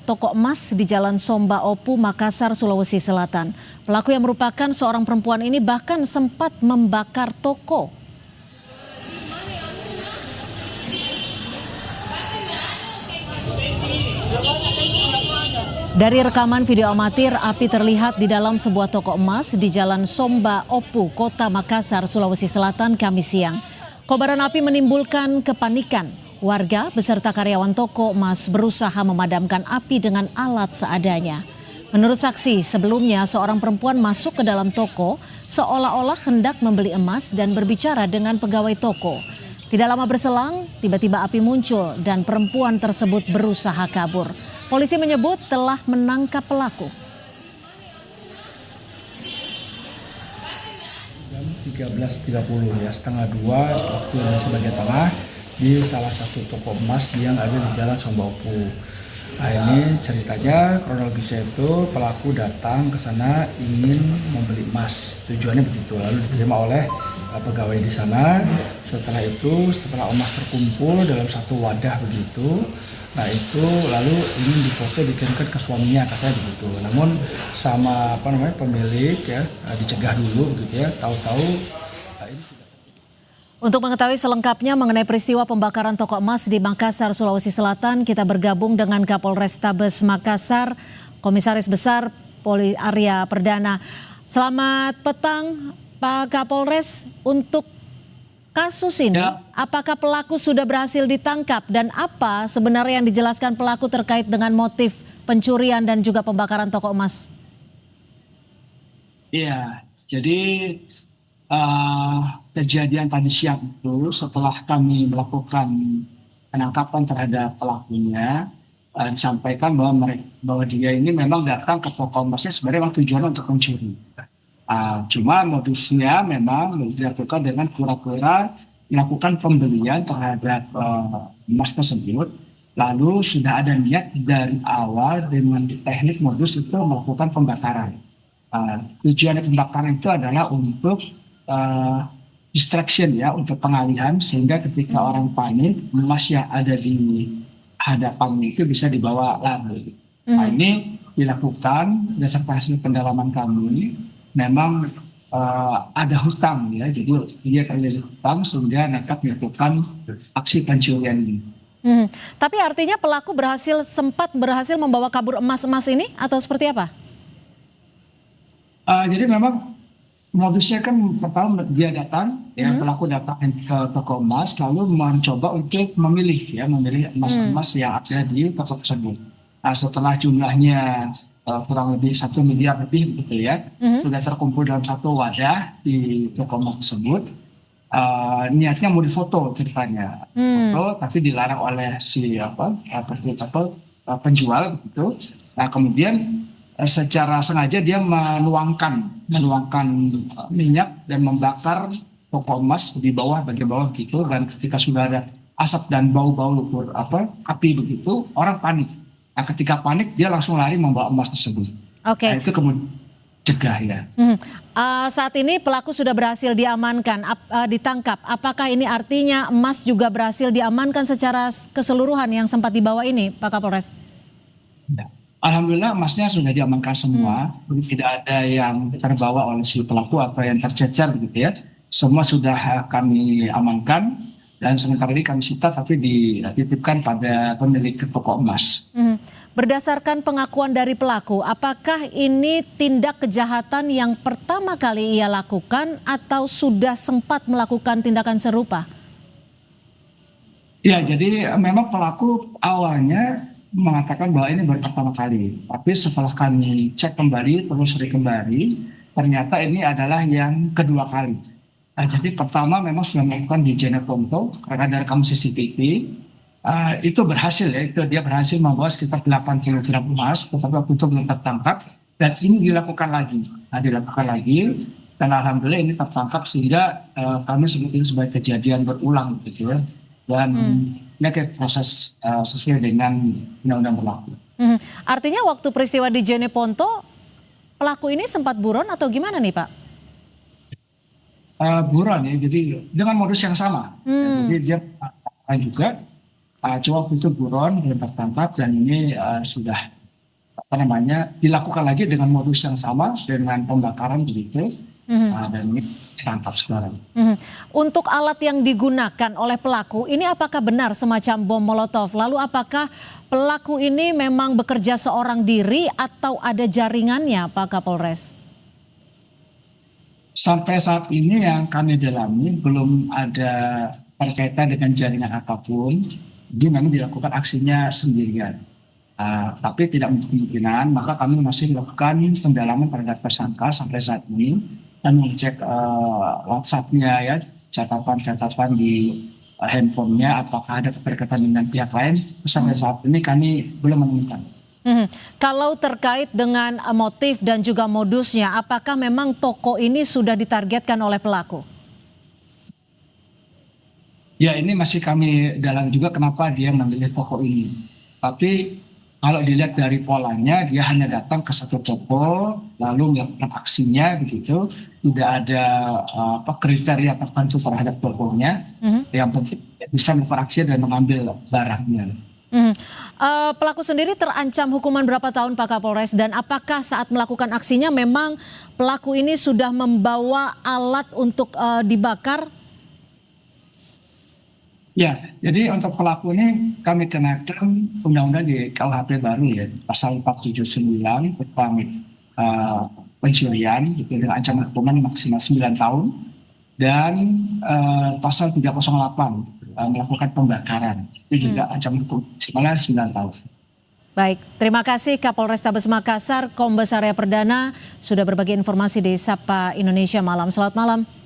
toko emas di Jalan Somba Opu, Makassar, Sulawesi Selatan. Pelaku yang merupakan seorang perempuan ini bahkan sempat membakar toko. Dari rekaman video amatir, api terlihat di dalam sebuah toko emas di Jalan Somba Opu, Kota Makassar, Sulawesi Selatan, Kamis siang. Kobaran api menimbulkan kepanikan. Warga beserta karyawan toko emas berusaha memadamkan api dengan alat seadanya. Menurut saksi, sebelumnya seorang perempuan masuk ke dalam toko seolah-olah hendak membeli emas dan berbicara dengan pegawai toko. Tidak lama berselang, tiba-tiba api muncul dan perempuan tersebut berusaha kabur. Polisi menyebut telah menangkap pelaku. Jam 13.30 ya, setengah 2 waktu Indonesia bagian tengah di salah satu toko emas yang ada di Jalan Somba Opu. Nah ini ceritanya, kronologisnya itu pelaku datang ke sana ingin membeli emas. Tujuannya begitu, lalu diterima oleh pegawai di sana. Setelah itu, setelah emas terkumpul dalam satu wadah begitu, nah itu lalu ingin difoto dikirimkan ke suaminya katanya begitu. Namun sama pemilik ya dicegah dulu begitu ya. Tahu-tahu ini tidak. Untuk mengetahui selengkapnya mengenai peristiwa pembakaran toko emas di Makassar, Sulawesi Selatan, kita bergabung dengan Kapolrestabes Makassar, Komisaris Besar Poli Arya Perdana. Selamat petang, Pak Kapolres. Untuk kasus ini, apakah pelaku sudah berhasil ditangkap dan apa sebenarnya yang dijelaskan pelaku terkait dengan motif pencurian dan juga pembakaran toko emas? Iya, jadi kejadian tadi siang itu setelah kami melakukan penangkapan terhadap pelakunya, disampaikan bahwa dia ini memang datang ke toko emasnya sebenarnya memang tujuannya untuk mencuri. Cuma modusnya memang dilakukan dengan pura-pura melakukan pembelian terhadap emas tersebut. Lalu sudah ada niat dari awal dengan teknik modus itu melakukan pembakaran. Tujuan pembakaran itu adalah untuk distraction ya, untuk pengalihan sehingga ketika orang panik emas yang ada di hadapan itu bisa dibawa lari. Nah ini dilakukan berdasarkan hasil pendalaman kami. Memang ada hutang ya, jadi dia terjadi hutang sehingga nekat melakukan aksi pencurian ini. Tapi artinya pelaku sempat berhasil membawa kabur emas-emas ini atau seperti apa? Jadi memang modusnya kan pertama dia datang, ya pelaku datang ke toko emas lalu mencoba untuk memilih emas-emas yang ada di toko tersebut. Nah setelah jumlahnya kurang lebih 1 miliar lebih gitu ya, sudah terkumpul dalam satu wadah di toko emas tersebut. Niatnya mau difoto ceritanya, foto tapi dilarang oleh si penjual gitu. Nah kemudian secara sengaja dia menuangkan minyak dan membakar toko emas di bawah bagian bawah gitu, dan ketika sudah ada asap dan bau-bau api begitu, orang panik. Nah, ketika panik dia langsung lari membawa emas tersebut. Oke. Nah, itu kemudian cegah ya. Saat ini pelaku sudah berhasil diamankan, ditangkap. Apakah ini artinya emas juga berhasil diamankan secara keseluruhan yang sempat dibawa ini, Pak Kapolres? Ya. Alhamdulillah emasnya sudah diamankan semua, tidak ada yang terbawa oleh si pelaku atau yang tercecer gitu ya. Semua sudah kami amankan. Dan sementara ini kami sita tapi dititipkan pada pemilik toko emas. Berdasarkan pengakuan dari pelaku, apakah ini tindak kejahatan yang pertama kali ia lakukan atau sudah sempat melakukan tindakan serupa? Ya, jadi memang pelaku awalnya mengatakan bahwa ini baru pertama kali. Tapi setelah kami cek kembali, telusuri kembali, ternyata ini adalah yang kedua kali. Nah, jadi pertama memang sudah melakukan di Jeneponto karena ada rekam CCTV, itu berhasil ya, dia berhasil membawa sekitar 8 kg emas, tetapi waktu itu belum tertangkap dan ini dilakukan lagi. Dan alhamdulillah ini tertangkap sehingga kami sebut ini sebagai kejadian berulang gitu ya, dan ini kayak proses sesuai dengan undang-undang berlaku. Artinya waktu peristiwa di Jeneponto pelaku ini sempat buron atau gimana nih Pak? Buron ya, jadi dengan modus yang sama. Jadi dia juga cuma waktu itu buron belum tertangkap dan ini sudah dilakukan lagi dengan modus yang sama dengan pembakaran begitu. Dan ini ditangkap sekarang. Untuk alat yang digunakan oleh pelaku, ini apakah benar semacam bom Molotov? Lalu apakah pelaku ini memang bekerja seorang diri atau ada jaringannya, Pak Kapolres? Sampai saat ini yang kami dalami belum ada berkaitan dengan jaringan apapun. Dia memang dilakukan aksinya sendirian. Tapi tidak menutup kemungkinan, maka kami masih melakukan pendalaman terhadap tersangka sampai saat ini. Kami mengecek WhatsApp-nya ya, catatan-catatan di handphonenya, apakah ada keterkaitan dengan pihak lain. Sampai saat ini kami belum menemukan. Kalau terkait dengan motif dan juga modusnya, apakah memang toko ini sudah ditargetkan oleh pelaku? Ya, ini masih kami dalami juga kenapa dia memilih toko ini. Tapi kalau dilihat dari polanya, dia hanya datang ke satu toko, lalu melakukan aksinya begitu, tidak ada kriteria tertentu terhadap tokonya. Yang penting bisa melakukan aksi dan mengambil barangnya. Pelaku sendiri terancam hukuman berapa tahun, Pak Kapolres? Dan apakah saat melakukan aksinya memang pelaku ini sudah membawa alat untuk dibakar? Ya, jadi untuk pelaku ini kami kenakan undang-undang di KUHP baru ya, pasal 479 tentang pencurian gitu, dengan ancaman hukuman maksimal 9 tahun dan pasal 308 melakukan pembakaran itu juga ancaman hukuman maksimal 9 tahun. Baik, terima kasih Kapolrestabes Makassar, Kombes Arya Perdana sudah berbagi informasi di Sapa Indonesia Malam. Selamat malam.